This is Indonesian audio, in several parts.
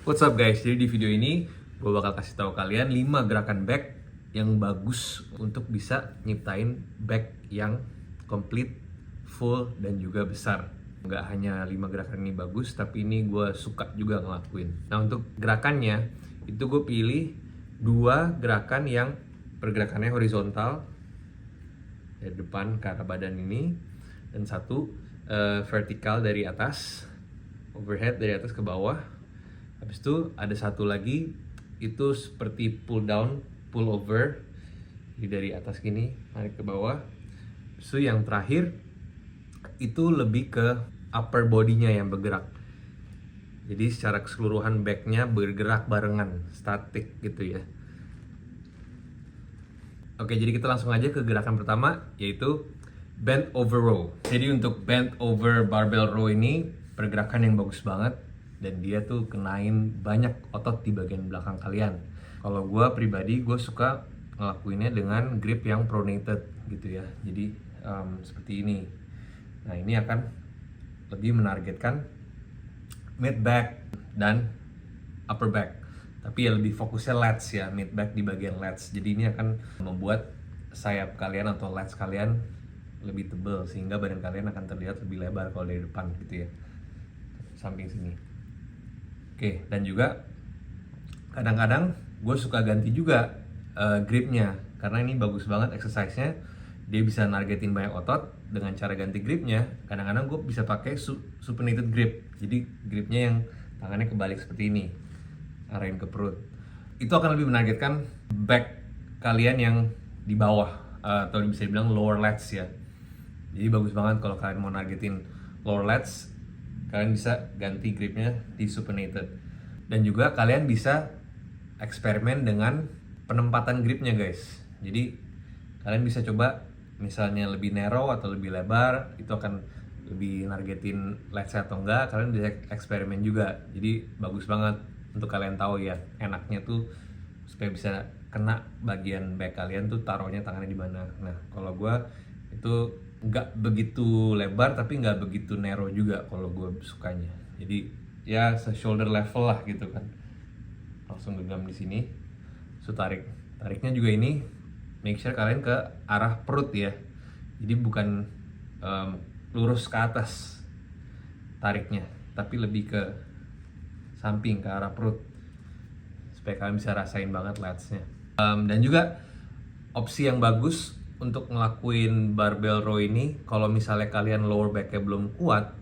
What's up guys, jadi di video ini gue bakal kasih tahu kalian 5 gerakan back yang bagus untuk bisa nyiptain back yang complete, full, dan juga besar. Nggak hanya 5 gerakan ini bagus, tapi ini gue suka juga ngelakuin. Nah untuk gerakannya, itu gue pilih 2 gerakan yang pergerakannya horizontal dari depan ke arah badan ini, dan 1 vertikal dari atas, overhead dari atas ke bawah. Habis itu ada 1 lagi, itu seperti pull down, pull over, jadi dari atas gini narik ke bawah. Habis itu yang terakhir itu lebih ke upper body-nya yang bergerak, jadi secara keseluruhan back-nya bergerak barengan, statik gitu ya. Oke, jadi kita langsung aja ke gerakan pertama, yaitu bent over row. Jadi untuk bent over barbell row ini pergerakan yang bagus banget, dan dia tuh kenain banyak otot di bagian belakang kalian. Kalau gue pribadi, gue suka ngelakuinnya dengan grip yang pronated gitu ya. Jadi seperti ini. Nah ini akan lebih menargetkan mid back dan upper back. Tapi ya lebih fokusnya lats ya, mid back di bagian lats. Jadi ini akan membuat sayap kalian atau lats kalian lebih tebal, sehingga badan kalian akan terlihat lebih lebar kalau dari depan gitu ya, samping sini. Oke, dan juga kadang-kadang gue suka ganti juga gripnya, karena ini bagus banget exercise-nya. Dia bisa nargetin banyak otot dengan cara ganti gripnya. Kadang-kadang gue bisa pakai supinated grip, jadi gripnya yang tangannya kebalik seperti ini, arahin ke perut. Itu akan lebih menargetkan back kalian yang di bawah, atau bisa dibilang lower lats ya. Jadi bagus banget kalau kalian mau nargetin lower lats, kalian bisa ganti gripnya di supinated. Dan juga kalian bisa eksperimen dengan penempatan gripnya guys. Jadi kalian bisa coba misalnya lebih narrow atau lebih lebar, itu akan lebih nargetin lats atau enggak. Kalian bisa eksperimen juga. Jadi bagus banget untuk kalian tahu ya, enaknya tuh supaya bisa kena bagian back kalian tuh taruhnya tangannya di mana. Nah kalau gue itu nggak begitu lebar tapi nggak begitu narrow juga kalau gue sukanya. Jadi ya shoulder level lah gitu kan. Langsung genggam di sini. So tariknya juga ini make sure kalian ke arah perut ya. Jadi bukan lurus ke atas tariknya, tapi lebih ke samping, ke arah perut, supaya kalian bisa rasain banget latsnya. Dan juga opsi yang bagus untuk ngelakuin barbell row ini, kalau misalnya kalian lower back-nya belum kuat,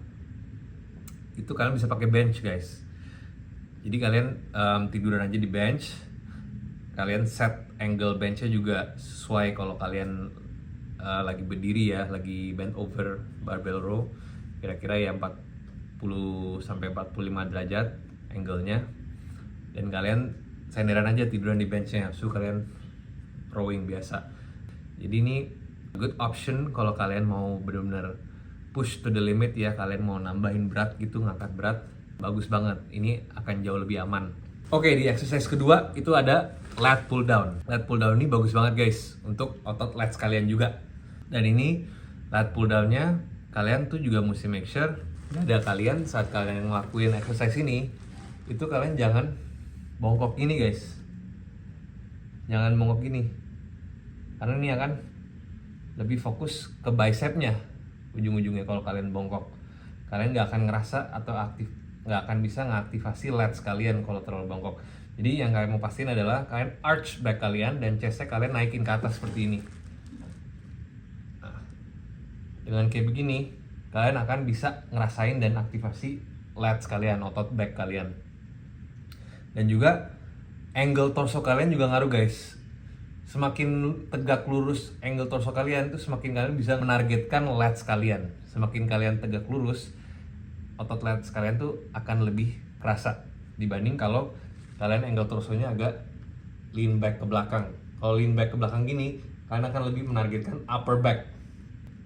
itu kalian bisa pakai bench guys. Jadi kalian tiduran aja di bench, kalian set angle benchnya juga sesuai. Kalau kalian lagi berdiri ya, lagi bent over barbell row, kira-kira ya 40 sampai 45 derajat angle-nya. Dan kalian senderan aja tiduran di benchnya, so kalian rowing biasa. Jadi ini good option kalau kalian mau benar-benar push to the limit ya, kalian mau nambahin berat gitu, ngangkat berat, bagus banget. Ini akan jauh lebih aman. Oke, di exercise kedua itu ada lat pull down. Lat pull down ini bagus banget guys untuk otot lats kalian juga. Dan ini lat pull down-nya kalian tuh juga mesti make sure dada kalian saat kalian ngelakuin exercise ini itu kalian jangan bongkok ini guys. Jangan bongkok gini, karena ini akan lebih fokus ke bicepnya ujung-ujungnya. Kalau kalian bongkok, kalian nggak akan ngerasa atau nggak akan bisa ngaktifasi lats kalian kalau terlalu bongkok. Jadi yang kalian mau pastiin adalah kalian arch back kalian dan chestnya kalian naikin ke atas seperti ini. Nah, dengan kayak begini kalian akan bisa ngerasain dan aktivasi lats kalian, otot back kalian. Dan juga angle torso kalian juga ngaruh guys. Semakin tegak lurus angle torso kalian tuh semakin kalian bisa menargetkan lats kalian. Semakin kalian tegak lurus, otot lats kalian tuh akan lebih kerasa dibanding kalau kalian angle torsonya agak lean back ke belakang. Kalau lean back ke belakang gini, kalian akan lebih menargetkan upper back.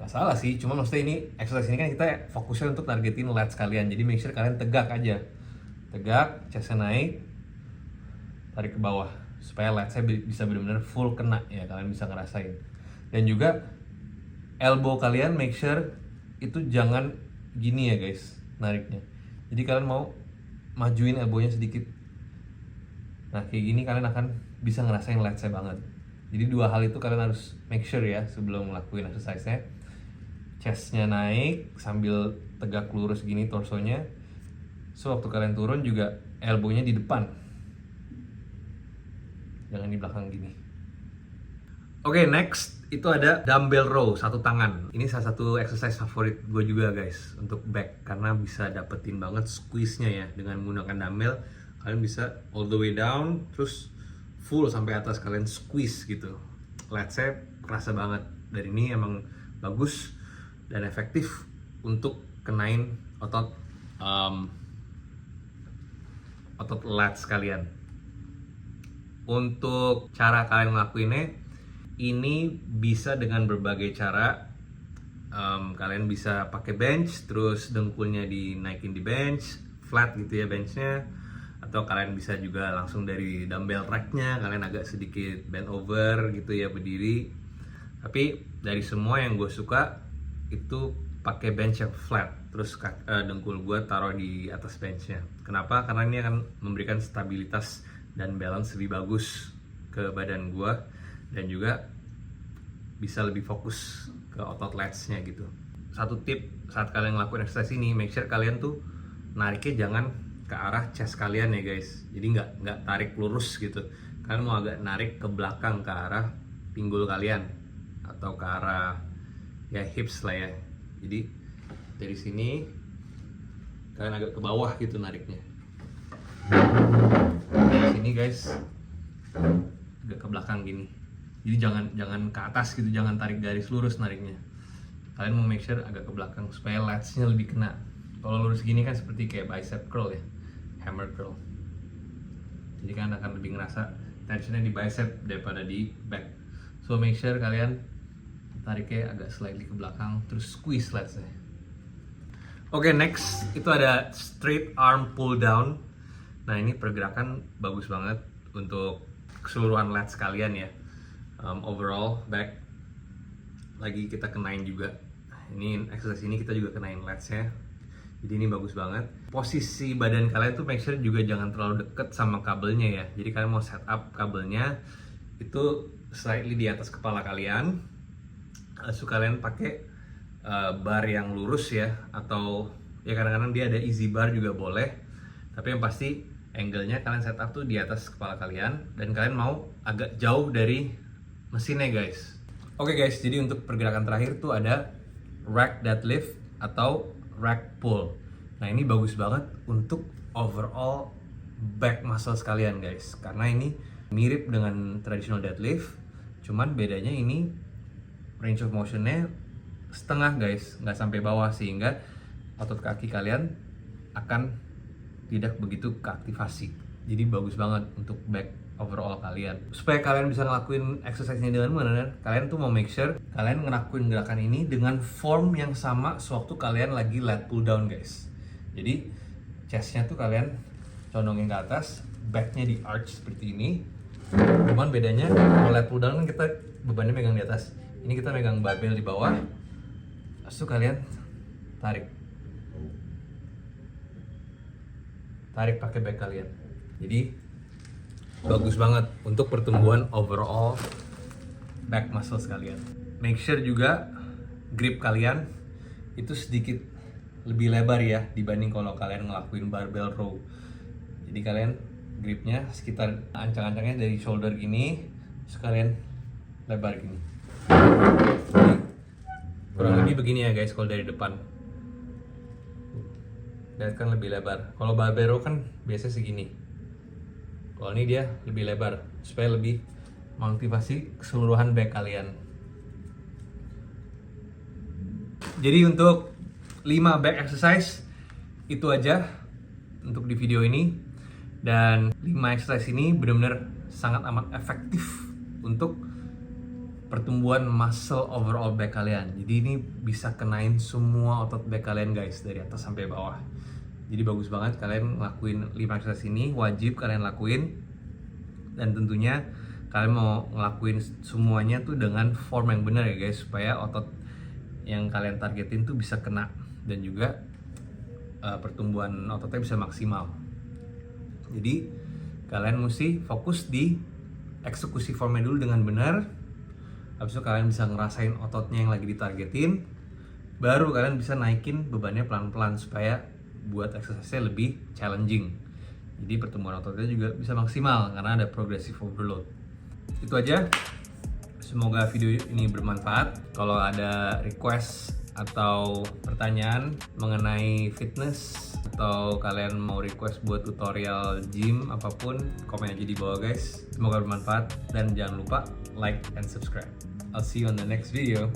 Gak salah sih, cuma maksudnya ini exercise ini kan kita fokusnya untuk targetin lats kalian. Jadi make sure kalian tegak aja. Tegak, chestnya naik, tarik ke bawah supaya latsnya bisa benar-benar full kena ya, kalian bisa ngerasain. Dan juga elbow kalian make sure itu jangan gini ya guys nariknya. Jadi kalian mau majuin elbownya sedikit Nah kayak gini kalian akan bisa ngerasain lats-nya banget. Jadi dua hal itu kalian harus make sure ya sebelum ngelakuin exercise-nya. Chest-nya naik sambil tegak lurus gini torsonya. So waktu kalian turun juga elbow-nya di depan, jangan di belakang gini. Oke, next itu ada dumbbell row satu tangan. Ini salah satu exercise favorit gue juga guys untuk back, karena bisa dapetin banget squeeze-nya ya. Dengan menggunakan dumbbell kalian bisa all the way down terus full sampai atas, kalian squeeze gitu. Lats-nya kerasa banget, dan ini emang bagus dan efektif untuk kenain otot otot lats kalian. Untuk cara kalian ngelakuinnya, ini bisa dengan berbagai cara. Kalian bisa pakai bench, terus dengkulnya dinaikin di bench, flat gitu ya benchnya. Atau kalian bisa juga langsung dari dumbbell racknya, kalian agak sedikit bend over gitu ya, berdiri. Tapi dari semua yang gue suka itu pakai bench yang flat, terus dengkul gue taruh di atas benchnya. Kenapa? Karena ini akan memberikan stabilitas dan balance lebih bagus ke badan gue, dan juga bisa lebih fokus ke otot lats-nya gitu. Satu tip saat kalian ngelakuin exercise ini, make sure kalian tuh nariknya jangan ke arah chest kalian ya guys. Jadi nggak tarik lurus gitu. Kalian mau agak narik ke belakang ke arah pinggul kalian atau ke arah ya hips lah ya. Jadi dari sini kalian agak ke bawah gitu nariknya. Dari sini guys agak ke belakang gini. Jadi jangan ke atas gitu, jangan tarik garis lurus nariknya. Kalian mau make sure agak ke belakang supaya lats-nya lebih kena. Kalau lurus gini kan seperti kayak bicep curl ya, hammer curl. Jadi kan akan lebih ngerasa tensionnya di bicep daripada di back. So make sure kalian tariknya agak slightly ke belakang, terus squeeze lats-nya. Oke, next itu ada straight arm pull down. Nah ini pergerakan bagus banget untuk keseluruhan lats kalian ya. Overall back lagi kita kenain juga. Ini exercise ini kita juga kenain lats-nya. Jadi ini bagus banget. Posisi badan kalian tuh make sure juga jangan terlalu deket sama kabelnya ya. Jadi kalian mau set up kabelnya itu slightly di atas kepala kalian. So kalian pakai bar yang lurus ya, atau ya kadang-kadang dia ada easy bar juga boleh. Tapi yang pasti angle-nya kalian set up tuh di atas kepala kalian, dan kalian mau agak jauh dari mesinnya guys. Oke guys, jadi untuk pergerakan terakhir tuh ada rack deadlift atau rack pull. Nah ini bagus banget untuk overall back muscle kalian guys, karena ini mirip dengan traditional deadlift, cuman bedanya ini range of motionnya setengah guys, nggak sampai bawah, sehingga otot kaki kalian akan tidak begitu keaktifasi. Jadi bagus banget untuk back overall kalian. Supaya kalian bisa ngelakuin exercise-nya dengan benar, kalian tuh mau make sure kalian ngelakuin gerakan ini dengan form yang sama sewaktu kalian lagi lat pull down guys. Jadi chest-nya tuh kalian condongin ke atas, back-nya di arch seperti ini. Cuman bedanya kalau lat pull down kan kita bebannya megang di atas. Ini kita megang barbell di bawah. Terus tuh kalian tarik pakai back kalian. Jadi bagus banget untuk pertumbuhan overall back muscles kalian. Make sure juga grip kalian itu sedikit lebih lebar ya dibanding kalau kalian ngelakuin barbell row. Jadi kalian gripnya sekitar ancang-ancangnya dari shoulder gini, terus kalian lebar gini. Jadi, kurang lebih begini ya guys kalau dari depan. Lihat kan lebih lebar. Kalau barbell row kan biasanya segini. Kalau ini dia lebih lebar supaya lebih motivasi keseluruhan back kalian. Jadi untuk 5 back exercise itu aja untuk di video ini, dan 5 exercise ini benar-benar sangat amat efektif untuk pertumbuhan muscle overall back kalian. Jadi ini bisa kenain semua otot back kalian guys, dari atas sampai bawah. Jadi bagus banget kalian ngelakuin 5 exercise ini, wajib kalian lakuin. Dan tentunya kalian mau ngelakuin semuanya tuh dengan form yang benar ya guys, supaya otot yang kalian targetin tuh bisa kena, dan juga pertumbuhan ototnya bisa maksimal. Jadi kalian mesti fokus di eksekusi formnya dulu dengan benar. Habis itu kalian bisa ngerasain ototnya yang lagi ditargetin, baru kalian bisa naikin bebannya pelan-pelan supaya buat exercise-nya lebih challenging. Jadi pertumbuhan ototnya juga bisa maksimal karena ada progressive overload. Itu aja. Semoga video ini bermanfaat. Kalau ada request atau pertanyaan mengenai fitness atau kalian mau request buat tutorial gym apapun, komen aja di bawah guys. Semoga bermanfaat dan jangan lupa like and subscribe. I'll see you on the next video.